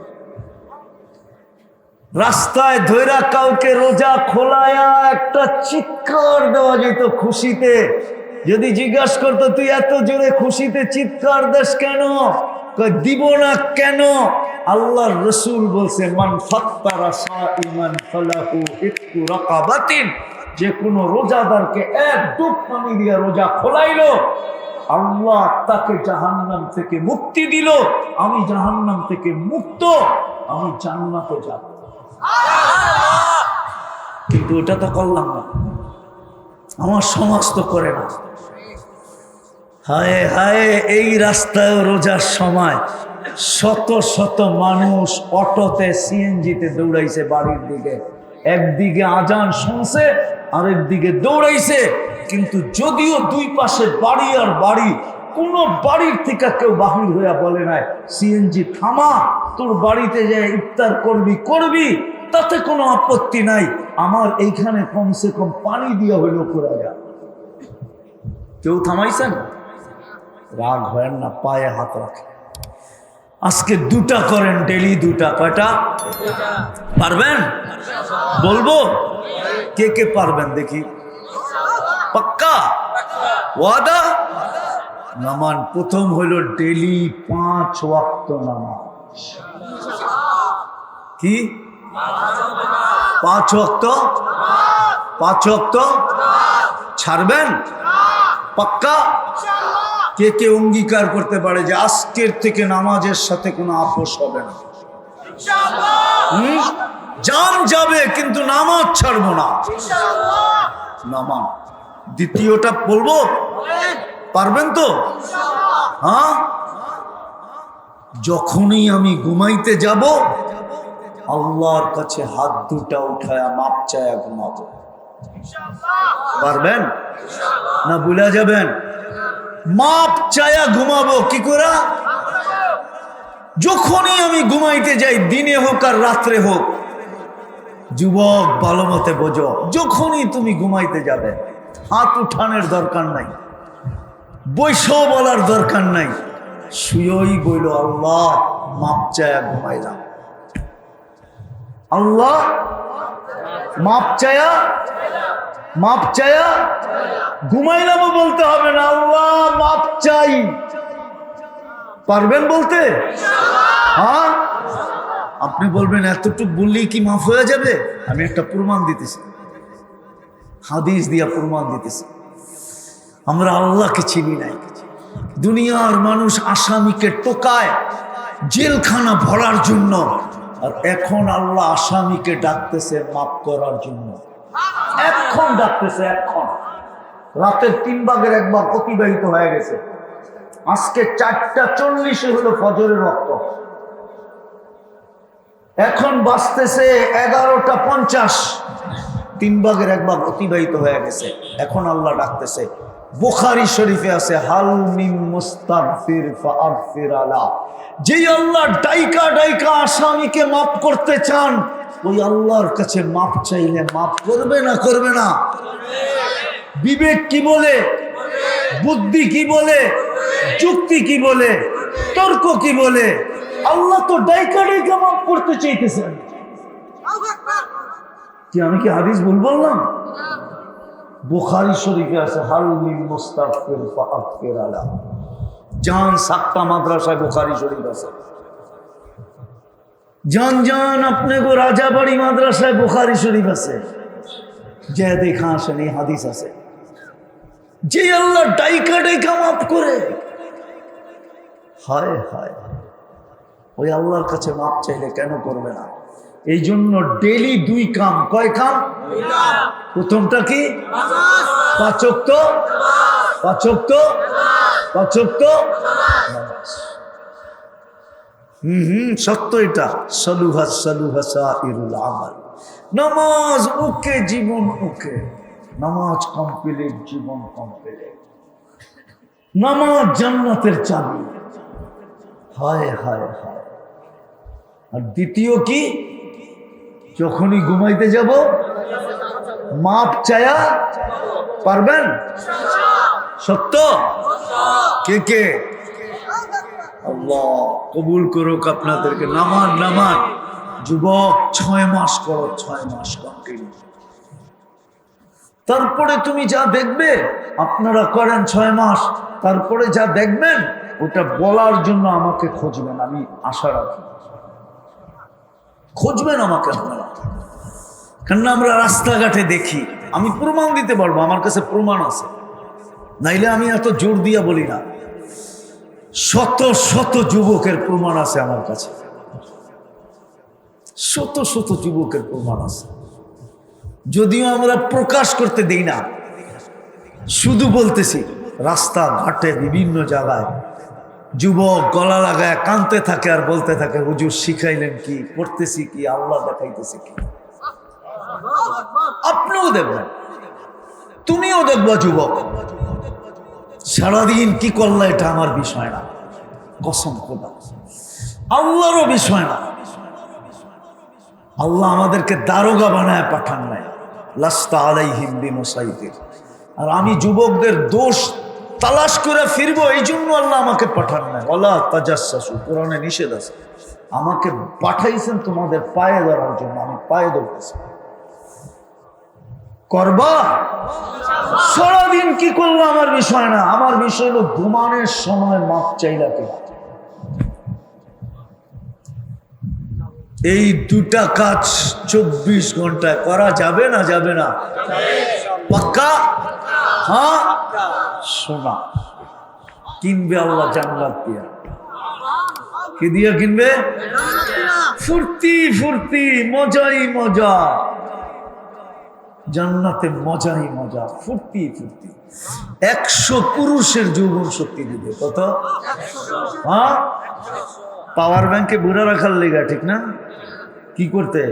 রাস্তায় ধৈরা কাউকে রোজা খোলায়া একটা চিৎকার দেওয়া যেত খুশিতে। যদি জিজ্ঞাসা করতো তুই এত জোরে খুশিতে চিৎকার দেস কেন? দিব না কেন? আল্লাহর রাসূল বলছে মান ফাত্তারা সাইমান ফালাহু ইতকু রাকাবাতিন, যে কোনো রোজাদারকে এক ডুব পানি দিয়ে রোজা খোলাইলো আল্লাহ তাকে জাহান্নাম থেকে মুক্তি দিল। আমি জাহান্নাম থেকে মুক্ত, আমি জান্নাতে যাব। কিন্তু ওটা তো করলাম না, আমার সমাজ তো করে না। হায় হায়, এই রাস্তায় রোজার সময় শত শত মানুষ অটোতে সিএনজিতে দৌড়াইছে বাড়ির দিকে। একদিকে আজান শুনছে, আরেকদিকে দৌড়াইছে। কিন্তু যদিও দুই পাশে বাড়ি আর বাড়ি, কোন বাড়ির থেকে কেউ বাহির হইয়া বলে নাই সিএনজি থামা, তোর বাড়িতে যে ইফতার করবি তাতে কোনো আপত্তি নাই, আমার এইখানে কমসে কম পানি দিয়া হইল করা যায়। কেউ থামাইছেন? রাগ হয় না, পায়ে হাত রাখে। আজকে দুটা করেন, ডেলি দুটা। কয়টা পারবেন? বলবো কে কে পারবেন দেখি। পাক্কা ওয়াদা? নামান প্রথম হইল ডেলি 5 ওয়াক্ত নামাজ। কি 5 ওয়াক্ত? 5 ওয়াক্ত ছাড়বেন? পাক্কা? কে কে অঙ্গীকার করতে পারে যে আজকের থেকে নামাজের সাথে কোনো আপোষ হবে না? জান যাবে কিন্তু নামাজ ছাড়বো না। নামাজ দ্বিতীয়টা বলবো, পারবেন তো? হ্যাঁ, যখনই আমি ঘুমাইতে যাব আল্লাহর কাছে হাত দুটা উঠায়া মাপ চায়া ঘুমাবো। পারবেন না? ভুলে যাবেন? মাপ চায়া ঘুমাবো কি করে? যখনই আমি ঘুমাইতে যাই, দিনে হোক আর রাত্রে হোক, যুবক ভালো মতে বোঝো, যখনই তুমি ঘুমাইতে যাবে হাত উঠানোর দরকার নাই, বৈশও বলার দরকার নাই, শুয়েই বইল আল্লাহ মাপ চায়া ঘুমাইলাম। আল্লাহ মাপ চায়া ঘুমাইলামও বলতে হবে না, আল্লাহ মাপ চাই। পারবেন বলতে? হ্যাঁ, আপনি বলবেন এতটুকু বললেই কি মাফ হয়ে যাবে? আমি একটা প্রমাণ দিতেছি, হাদিস দিয়া প্রমাণ দিতেছি। আমরা আল্লাহকে চিনি নাই। দুনিয়ার মানুষ আসামিকে টোকায় জেলখানা ভরার জন্য, আর এখন আল্লাহ আসামিকে ডাকতেছে মাফ করার জন্য। এখন ডাকতেছে, এখন রাতের 3 ভাগের 1 ভাগ অতিবাহিত হয়ে গেছে। আজকে 4:40 হলো ফজরের ওয়াক্ত, এখন বাজতেছে 11:50, 3 ভাগের 1 ভাগ অতিবাহিত হয়ে গেছে। এখন আল্লাহ ডাকতেছে। বুখারী শরীফে আছে হাল মিন মুস্তাগফির ফাগফির আলা। যেই আল্লাহ ডাইকা ডাইকা আসামিকে মাফ করতে চান, ওই আল্লাহর কাছে মাফ চাইলে মাফ করবে না? করবে না? বিবেক কি বলে, বুদ্ধি কি বলে, যুক্তি কি বলে, তর্ক কি বলে? আল্লাহ তো ডাইকা ডাইকা মাফ করতে চাইতেছেন। কি আমি কি হাদিস ভুল বললাম? বুখারী শরীফে আছে হাল মিন মুস্তাগফির ফাগফির আলা। জান সাক্তা মাদ্রাসায় বুখারী শরীফ আছে। জান আপনি গো রাজাবাড়ি মাদ্রাসায় বুখারী শরীফ আছে, যে দেখা আসেন এই হাদিস আছে। যে আল্লাহ ডাইকা ডাইকা মাফ করে, হায় হায়, ওই আল্লাহর কাছে মাপ চাইলে কেন করবে না? এই জন্য ডেলি 2 কাম। কয় কাম? প্রথমটা কি? 5 ওয়াক্ত। 5 ওয়াক্ত, 5 ওয়াক্ত নামাজ। সত্য এটা। সালুহা সালুহা সাইরুল আমাল। নামাজ ওকে, জীবন ওকে। নামাজ কমপ্লিট, জীবন কমপ্লিট। নামাজ জান্নাতের চাবি। হায় হায় হায়। আর দ্বিতীয় কি? যখনই ঘুমাইতে যাব মাপ চায়া। পারবেন? সত্য? কে কে? আল্লাহ কবুল করুক আপনাদেরকে। নামান যুবক, 6 মাস করো, 6 মাস কন্টিনিউ। তারপরে তুমি যা দেখবে, আপনারা করেন 6 মাস, তারপরে যা দেখবেন ওটা বলার জন্য আমাকে খুঁজবেন, আমি আশা রাখি। খুঁজবেন আমাকে আপনারা, কেননা আমরা রাস্তাঘাটে দেখি। আমি প্রমাণ দিতে পারবো, আমার কাছে প্রমাণ আছে, নাইলে আমি এত জোর দিয়া বলি না। শত শত যুবকের প্রমাণ আছে আমার কাছে, শত শত যুবকের প্রমাণ আছে। যদিও আমরা প্রকাশ করতে দেই না, শুধু বলতেছি রাস্তা ঘাটে বিভিন্ন জায়গায় যুবক গলা লাগায় কাঁদতে থাকে আর বলতে থাকে, হুজুর শিখাইলেন কি, করতেছি কি, আল্লাহ দেখাইতেছে কি। আপনিও দেখবেন, তুমিও দেখবা যুবক, সারাদিন কি করলে এটা আমার বিষয় না, কসম খোদা আল্লাহরও বিষয় না। আল্লাহ আমাদেরকে দারোগা বানায় পাঠান নাই, লাস্তা আলাইহিম বিমুসাইতির। আর আমি যুবকদের দোষ তালাশ করে ফিরবো, এই জন্য আল্লাহ আমাকে পাঠান নাই। ওয়ালা তাজাসসু, কোরআনে নিষেধ আছে। আমাকে পাঠাইছেন তোমাদের পায়ে ধরার জন্য, আমি পায়ে ধরতেছি। করবা, সারাদিন কি করলো আমার বিষয় না, আমার বিষয় হলো ঘুমানোর সময় মাপ চাইলা কেনা। এই দুটা কাজ 24 ঘন্টায় করা যাবে না? যাবে না? পাক্কা? হ্যাঁ। সোনা কিনবে আল্লাহ জান্নাত দিয়া। কি দিয়া কিনবে? ফুর্তি ফুর্তি, মজাই মজা। জান্নাতে মজাই মজা, ফুর্তি ফুর্তি। 100 পুরুষের যৌবন শক্তি দিবে। কত? হ্যাঁ, পাওয়ার ব্যাংকে বুড়া রাখার লেগা, ঠিক না? কি করতে?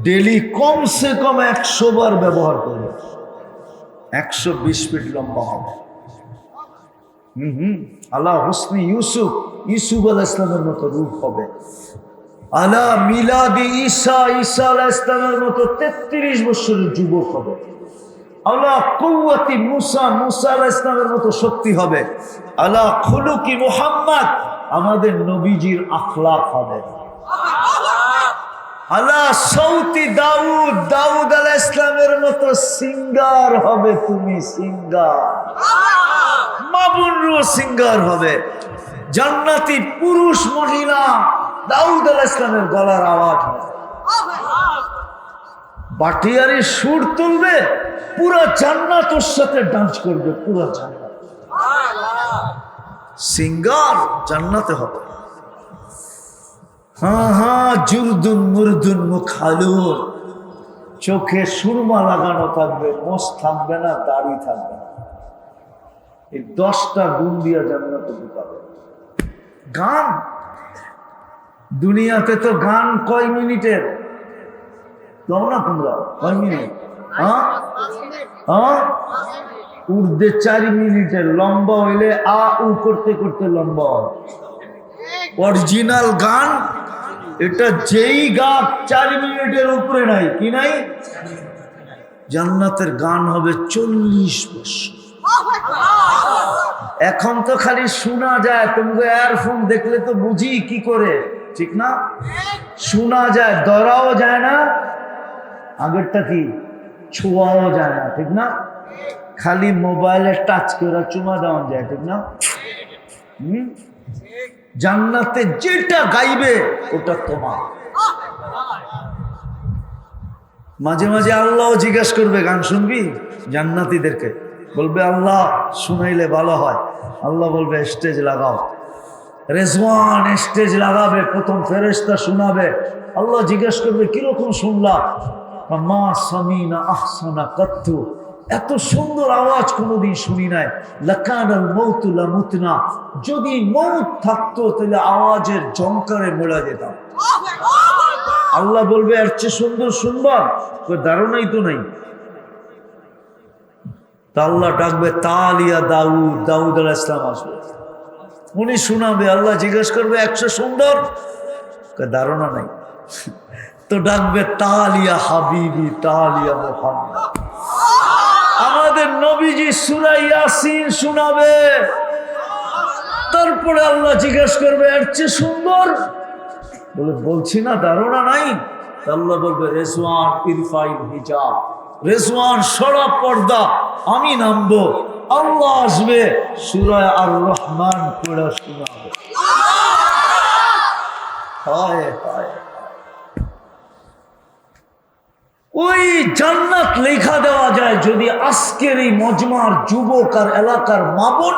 ডেলি কমসে কম 100 বার ব্যবহার করবে, 120 ফিট লম্বা হবে। আলা হুসনি ইউসুফ, ইউসুফ আলাইহিস সালামের মতো রূপ হবে। আলা মিলাদি ঈসা, ঈসা আলাইহিস সালামের মতো 33 বছরের যুবক হবে। আলা কুওয়াতি মুসা, মুসা আলাইহিস সালামের মতো শক্তি হবে। আলা খুলুকি মুহাম্মদ, আমাদের নবীজির আখলাক হবে। আলা সৌতি দাউদ, দাউদ আলাইহিস সালামের মতো সিঙ্গার হবে তুমি, সিঙ্গার। মাবুনরও সিঙ্গার হবে। জান্নাতি পুরুষ মহিলা দাউদ আলাইহিস সালামের গলার আওয়াজ হবে। বাটিয়ারি সুর তুলবে, পুরো জান্নাত ওর সাথে ডান্স করবে, পুরো জান্নাত। সিঙ্গার জান্নাতে হবে। হ্যাঁ হ্যাঁ, জুরদুন মুরদুন মুখালুন, চোখে সুরমা লাগানো থাকবে, মোষ থাকবে না, দাড়ি থাকবে না। এই 10টা গুণ দিয়া জান্নাতে ঢুকাবে। গান, দুনিয়াতে তো গান কয় মিনিটের? দাও না তোমরা, কয় মিনিট? হ্যাঁ হ্যাঁ, উর্দে 4 মিনিটের, লম্বা হইলে আ উ করতে করতে লম্বা হয়। অরিজিনাল গান এটা, যেই গান 4 মিনিটের উপরে নাই, কি নাই? জান্নাতের গান হবে 40 বছর। এখন তো খালি শোনা যায়, তোমাকে ইয়ারফোন দেখলে তো বুঝি কি করে, ঠিক না? শোনা যায়, ধরাও যায় না। আগেরটা কি, ছোঁয়াও যায় না, ঠিক না? খালি মোবাইলে টাচ করে চুমা দেওয়া যায়, ঠিক না? জান্নাতে যেটা গাইবে ওটা তোমার। মাঝে মাঝে আল্লাহ জিজ্ঞেস করবে, গান শুনবি? জান্নাতীদেরকে বলবে, আল্লাহ শুনাইলে ভালো হয়। আল্লাহ বলবে, স্টেজ লাগাও। রেজওয়ান স্টেজ লাগাবে, প্রথম ফেরেশতা শোনাবে। আল্লাহ জিজ্ঞেস করবে, কিরকম শুনলা? মা সামিনা আহসানা কাত্তু, এত সুন্দর আওয়াজ কোনোদিন শুনি নাই। লাকানাল মাউতু লামুতনা, যদি মৌত থাকতো তাহলে আওয়াজের জঙ্কারে মরে যেতাম। আল্লাহ বলবে, এর চেয়ে সুন্দর শুনবা? ধারণাই তো নাই। তা আল্লাহ ডাকবে, তালিয়া দাউদ, দাউদ আলাইহিস সালাম আসবে, উনি শোনাবে। আল্লাহ জিজ্ঞেস করবে, 100 সুন্দর? ধারণা নাই। তো ডাকবে, তালিয়া হাবিবি, তালিয়া মুহাম্মদ, আমাদের নবীজি সূরা ইয়াসিন শোনাবে। তারপরে আল্লাহ জিজ্ঞেস করবে, এর চেয়ে সুন্দর? বলে, বলছি না ধারণা নাই। আল্লাহ বলবে, রেজওয়ান ইরফাইল হিজাব, রেজওয়ান সরা পর্দা, আমি নামবো। আল্লাহ আসবে, সূরা আর রহমান পড়া শোনাবে। হায় হায়, ওই জান্নাত লেখা দেওয়া যায় যদি আজকের এই মজমার যুবক আর এলাকার মা বোন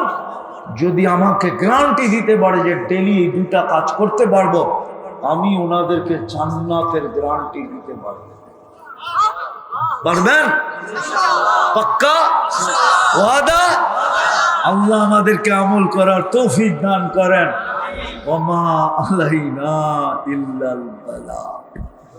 যদি আমাকে গ্যারান্টি দিতে পারে যে ডেলি এই 2টা কাজ করতে পারবো, আমি ওনাদেরকে জান্নাতের গ্যারান্টি দিতে পারবো। পারবেন? পাক্কা ওয়াদা? আল্লাহ আমাদেরকে আমল করার তৌফিক দান করেন। ওমা আলাইনা ইল্লাল বালাগ।